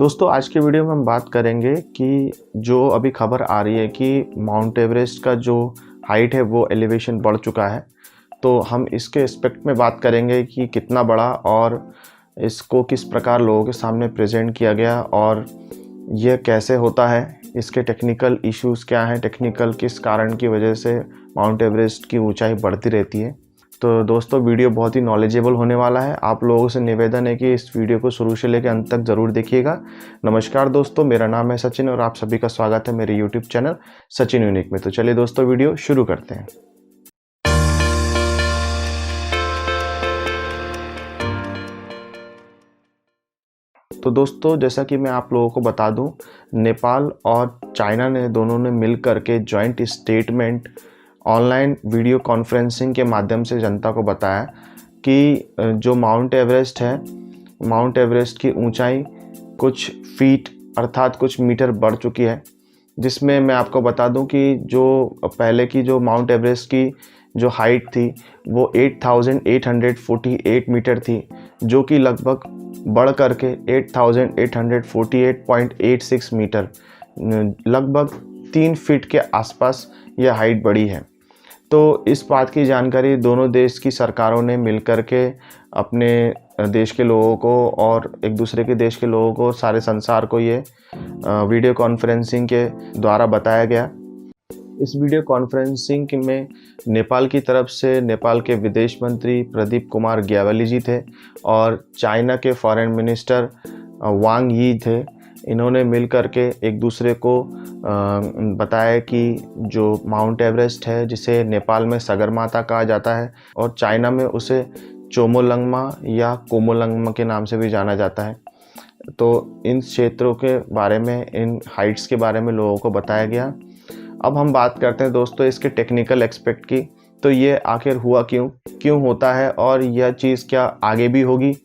दोस्तों आज के वीडियो में हम बात करेंगे कि जो अभी खबर आ रही है कि माउंट एवरेस्ट का जो हाइट है वो एलिवेशन बढ़ चुका है। तो हम इसके एस्पेक्ट में बात करेंगे कि कितना बढ़ा और इसको किस प्रकार लोगों के सामने प्रेजेंट किया गया और यह कैसे होता है, इसके टेक्निकल इश्यूज़ क्या हैं, टेक्निकल किस कारण की वजह से माउंट एवरेस्ट की ऊंचाई बढ़ती रहती है। तो दोस्तों वीडियो बहुत ही नॉलेजेबल होने वाला है। आप लोगों से निवेदन है कि इस वीडियो को शुरू से लेकर अंत तक ज़रूर देखिएगा। नमस्कार दोस्तों, मेरा नाम है सचिन और आप सभी का स्वागत है मेरे यूट्यूब चैनल सचिन यूनिक में। तो चलिए दोस्तों वीडियो शुरू करते हैं। तो दोस्तों जैसा कि मैं आप लोगों को बता दूं, नेपाल और चाइना ने दोनों ने मिल करके joint statement online video conferencing के माध्यम से जनता को बताया कि जो माउंट एवरेस्ट है, माउंट एवरेस्ट की ऊंचाई कुछ फीट अर्थात कुछ मीटर बढ़ चुकी है। जिसमें मैं आपको बता दूं कि जो पहले की जो माउंट एवरेस्ट की जो हाइट थी वो 8,848 मीटर थी, जो कि लगभग बढ़ करके 8,848.86 मीटर, लगभग 3 फीट के आसपास यह हाइट बढ़ी है। तो इस बात की जानकारी दोनों देश की सरकारों ने मिलकर के अपने देश के लोगों को और एक दूसरे के देश के लोगों को, सारे संसार को ये वीडियो कॉन्फ्रेंसिंग के द्वारा बताया गया। इस वीडियो कॉन्फ्रेंसिंग में नेपाल की तरफ से नेपाल के विदेश मंत्री प्रदीप कुमार ग्यावाली जी थे और चाइना के फॉरेन मिनिस्टर वांग यी थे। इन्होंने मिल करके एक दूसरे को बताया कि जो माउंट एवरेस्ट है, जिसे नेपाल में सगरमाथा कहा जाता है और चाइना में उसे चोमोलंगमा या कोमोलंगमा के नाम से भी जाना जाता है, तो इन क्षेत्रों के बारे में, इन हाइट्स के बारे में लोगों को बताया गया। अब हम बात करते हैं दोस्तों इसके टेक्निकल एस्पेक्ट की। तो ये आखिर हुआ क्यों होता है और यह चीज़ क्या आगे भी होगी,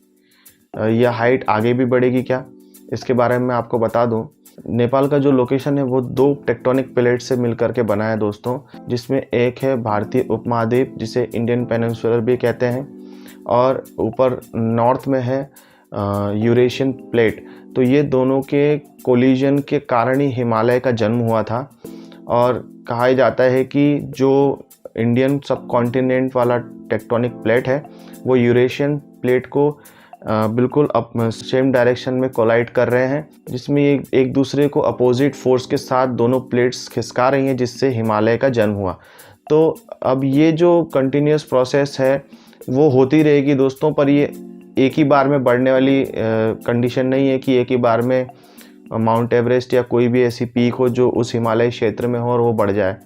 यह हाइट आगे भी बढ़ेगी क्या, इसके बारे में मैं आपको बता दूं। नेपाल का जो लोकेशन है वो 2 टेक्टोनिक प्लेट से मिलकर के बना है दोस्तों, जिसमें एक है भारतीय उपमहाद्वीप जिसे इंडियन पेनिनसुला भी कहते हैं और ऊपर नॉर्थ में है यूरेशियन प्लेट। तो ये दोनों के कोलिजन के कारण ही हिमालय का जन्म हुआ था और कहा जाता है कि जो इंडियन सब कॉन्टिनेंट वाला टेक्टोनिक प्लेट है वो यूरेशियन प्लेट को बिल्कुल सेम डायरेक्शन में कोलाइड कर रहे हैं, जिसमें एक दूसरे को अपोजिट फोर्स के साथ दोनों प्लेट्स खिसका रही हैं, जिससे हिमालय का जन्म हुआ। तो अब ये जो कंटिन्यूस प्रोसेस है वो होती रहेगी दोस्तों, पर ये एक ही बार में बढ़ने वाली कंडीशन नहीं है कि एक ही बार में माउंट एवरेस्ट या कोई भी ऐसी पीक हो जो उस हिमालय क्षेत्र में हो और वो बढ़ जाए।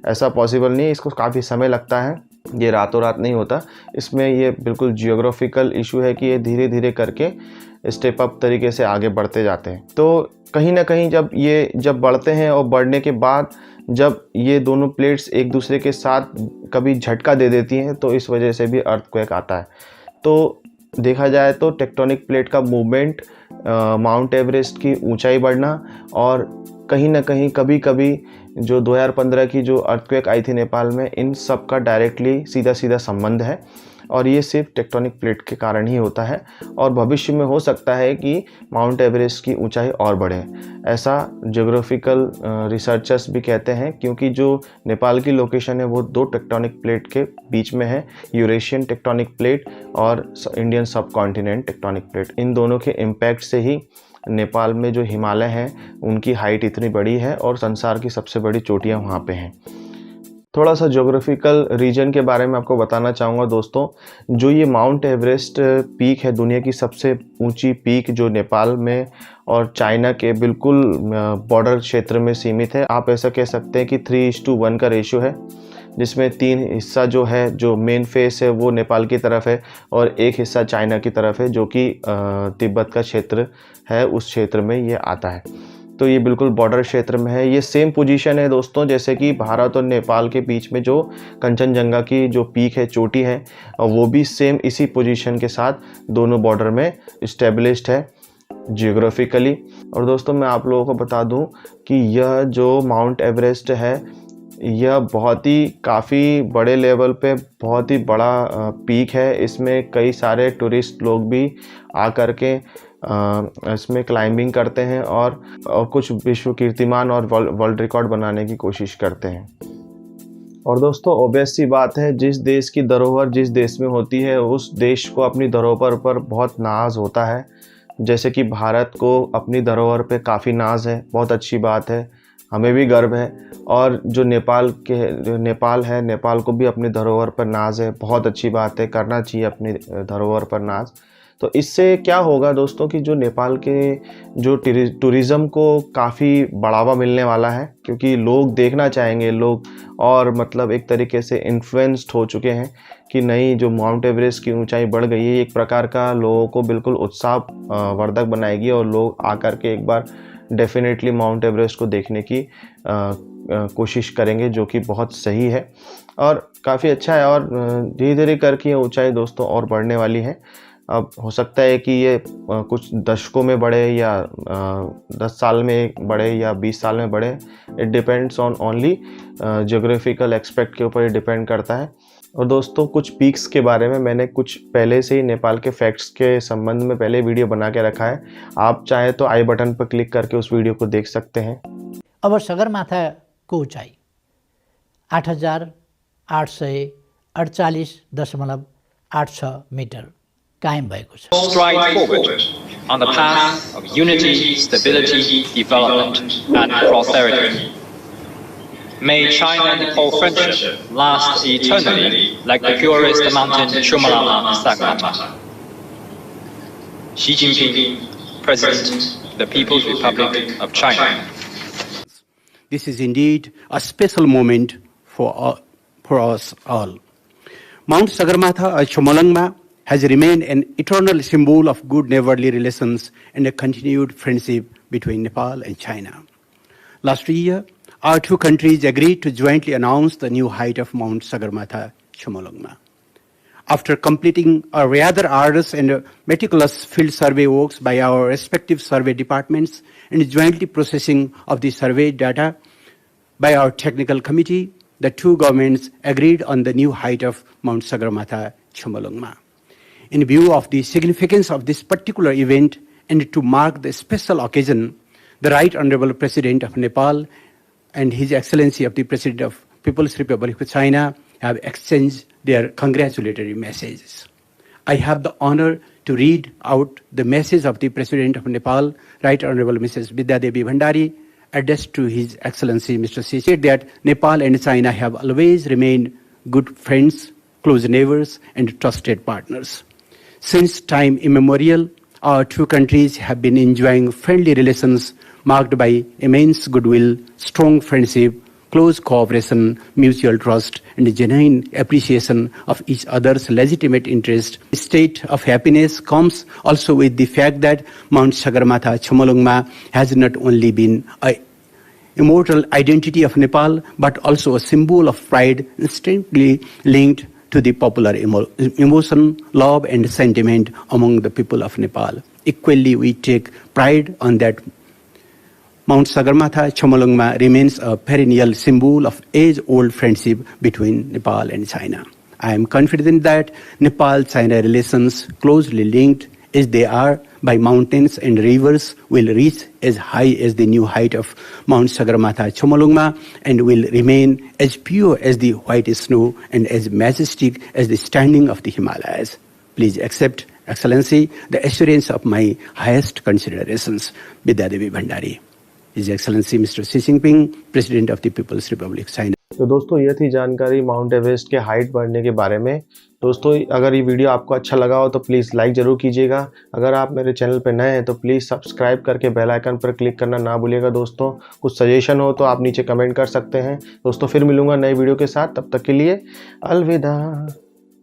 ऐसा पॉसिबल नहीं है, इसको काफ़ी समय लगता है, ये रातों रात नहीं होता। इसमें ये बिल्कुल जियोग्राफिकल इशू है कि ये धीरे धीरे करके स्टेप अप तरीके से आगे बढ़ते जाते हैं। तो कहीं ना कहीं जब बढ़ते हैं और बढ़ने के बाद जब ये दोनों प्लेट्स एक दूसरे के साथ कभी झटका दे देती हैं तो इस वजह से भी अर्थक्वेक आता है। तो देखा जाए तो टेक्टोनिक प्लेट का मूवमेंट, माउंट एवरेस्ट की ऊंचाई बढ़ना और कहीं ना कहीं कभी कभी जो 2015 की जो अर्थक्वेक आई थी नेपाल में, इन सब का डायरेक्टली सीधा संबंध है और ये सिर्फ टेक्टोनिक प्लेट के कारण ही होता है और भविष्य में हो सकता है कि माउंट एवरेस्ट की ऊंचाई और बढ़े, ऐसा ज्योग्राफिकल रिसर्चर्स भी कहते हैं। क्योंकि जो नेपाल की लोकेशन है वो 2 टेक्टोनिक प्लेट के बीच में है, यूरेशियन टेक्टोनिक प्लेट और इंडियन सब कॉन्टिनेंट टेक्टोनिक प्लेट। इन दोनों के इम्पैक्ट से ही नेपाल में जो हिमालय हैं उनकी हाइट इतनी बड़ी है और संसार की सबसे बड़ी चोटियाँ वहाँ पे हैं। थोड़ा सा ज्योग्राफिकल रीजन के बारे में आपको बताना चाहूँगा दोस्तों। जो ये माउंट एवरेस्ट पीक है, दुनिया की सबसे ऊंची पीक, जो नेपाल में और चाइना के बिल्कुल बॉर्डर क्षेत्र में सीमित है। आप ऐसा कह सकते हैं कि 3:1 का रेशियो है, जिसमें 3 हिस्सा जो है, जो मेन फेस है वो नेपाल की तरफ है और एक हिस्सा चाइना की तरफ है, जो कि तिब्बत का क्षेत्र है, उस क्षेत्र में ये आता है। तो ये बिल्कुल बॉर्डर क्षेत्र में है। ये सेम पोजीशन है दोस्तों जैसे कि भारत और नेपाल के बीच में जो कंचनजंगा की जो पीक है, चोटी है, वो भी सेम इसी पोजीशन के साथ दोनों बॉर्डर में इस्टेब्लिश्ड है जियोग्राफिकली। और दोस्तों मैं आप लोगों को बता दूं कि यह जो माउंट एवरेस्ट है यह बहुत ही काफ़ी बड़े लेवल पे बहुत ही बड़ा पीक है। इसमें कई सारे टूरिस्ट लोग भी आ कर के इसमें क्लाइंबिंग करते हैं और कुछ विश्व कीर्तिमान और वर्ल्ड रिकॉर्ड बनाने की कोशिश करते हैं। और दोस्तों ऑब्वियस सी बात है, जिस देश की धरोहर जिस देश में होती है उस देश को अपनी धरोहर पर बहुत नाज होता है। जैसे कि भारत को अपनी धरोहर पे काफ़ी नाज है, बहुत अच्छी बात है, हमें भी गर्व है। और जो नेपाल है, नेपाल को भी अपनी धरोहर पर नाज है, बहुत अच्छी बात है, करना चाहिए अपनी धरोहर पर नाज। तो इससे क्या होगा दोस्तों कि जो नेपाल के जो टूरिज़्म को काफ़ी बढ़ावा मिलने वाला है, क्योंकि लोग देखना चाहेंगे लोग, और मतलब एक तरीके से इन्फ्लुएंस्ड हो चुके हैं कि नहीं, जो माउंट एवरेस्ट की ऊंचाई बढ़ गई है, एक प्रकार का लोगों को बिल्कुल उत्साह वर्धक बनाएगी और लोग आकर के एक बार डेफिनेटली माउंट एवरेस्ट को देखने की कोशिश करेंगे, जो कि बहुत सही है और काफ़ी अच्छा है। और धीरे धीरे करके ये ऊंचाई दोस्तों और बढ़ने वाली है। अब हो सकता है कि ये कुछ दशकों में बढ़े या 10 साल में बढ़े या 20 साल में बढ़े, it depends on only geographical aspect के ऊपर ये डिपेंड करता है। और दोस्तों कुछ पीक्स के बारे में मैंने कुछ पहले से ही नेपाल के फैक्ट्स के संबंध में पहले वीडियो बना के रखा है, आप चाहे तो आई बटन पर क्लिक करके उस वीडियो को देख सकते हैं। अब सगरमाथाको उचाइ 8,848.86 मिटर कायम भएको छ। Stride forward on the path of unity, stability, development, and prosperity. May China-Nepal friendship last eternally like the purest mountain Chomolungma Sagarmatha. Xi Jinping, President of the People's Republic of China. This is indeed a special moment for us all. Mount Sagarmatha or Chomolungma has remained an eternal symbol of good neighborly relations and a continued friendship between Nepal and China. Last year, our two countries agreed to jointly announce the new height of Mount Sagarmatha, Chomolungma. After completing a rather arduous and meticulous field survey works by our respective survey departments and jointly processing of the survey data by our technical committee, the two governments agreed on the new height of Mount Sagarmatha, Chomolungma. In view of the significance of this particular event and to mark the special occasion, the Right Honorable President of Nepal and His Excellency of the President of People's Republic of China have exchanged their congratulatory messages. I have the honor to read out the message of the President of Nepal, Right Honorable Mrs. Vidyadevi Bhandari, addressed to His Excellency Mr. Xi, said that Nepal and China have always remained good friends, close neighbors, and trusted partners. Since time immemorial, our two countries have been enjoying friendly relations marked by immense goodwill, strong friendship, close cooperation, mutual trust, and genuine appreciation of each other's legitimate interest. This state of happiness comes also with the fact that Mount Sagarmatha Chomolungma has not only been an immortal identity of Nepal, but also a symbol of pride instantly linked to the popular emotion, love, and sentiment among the people of Nepal. Equally, we take pride on that Mount Sagarmatha Chomolungma remains a perennial symbol of age-old friendship between Nepal and China. I am confident that Nepal-China relations, closely linked as they are by mountains and rivers, will reach as high as the new height of Mount Sagarmatha Chomolungma and will remain as pure as the white snow and as majestic as the standing of the Himalayas. Please accept, Excellency, the assurance of my highest considerations. Vidyadevi Bhandari. His Excellency Mr. Xi Jinping, President of the People's Republic of China. तो दोस्तों ये थी जानकारी mount Everest के height बढ़ने के बारे में। दोस्तों अगर ये वीडियो आपको अच्छा लगा हो तो प्लीज़ लाइक ज़रूर कीजिएगा। अगर आप मेरे चैनल पर नए हैं तो प्लीज़ सब्सक्राइब करके बेल आइकन पर क्लिक करना ना भूलिएगा। दोस्तों कुछ सजेशन हो तो आप नीचे कमेंट कर सकते हैं। दोस्तों फिर मिलूंगा नई वीडियो के साथ, तब तक के लिए अलविदा।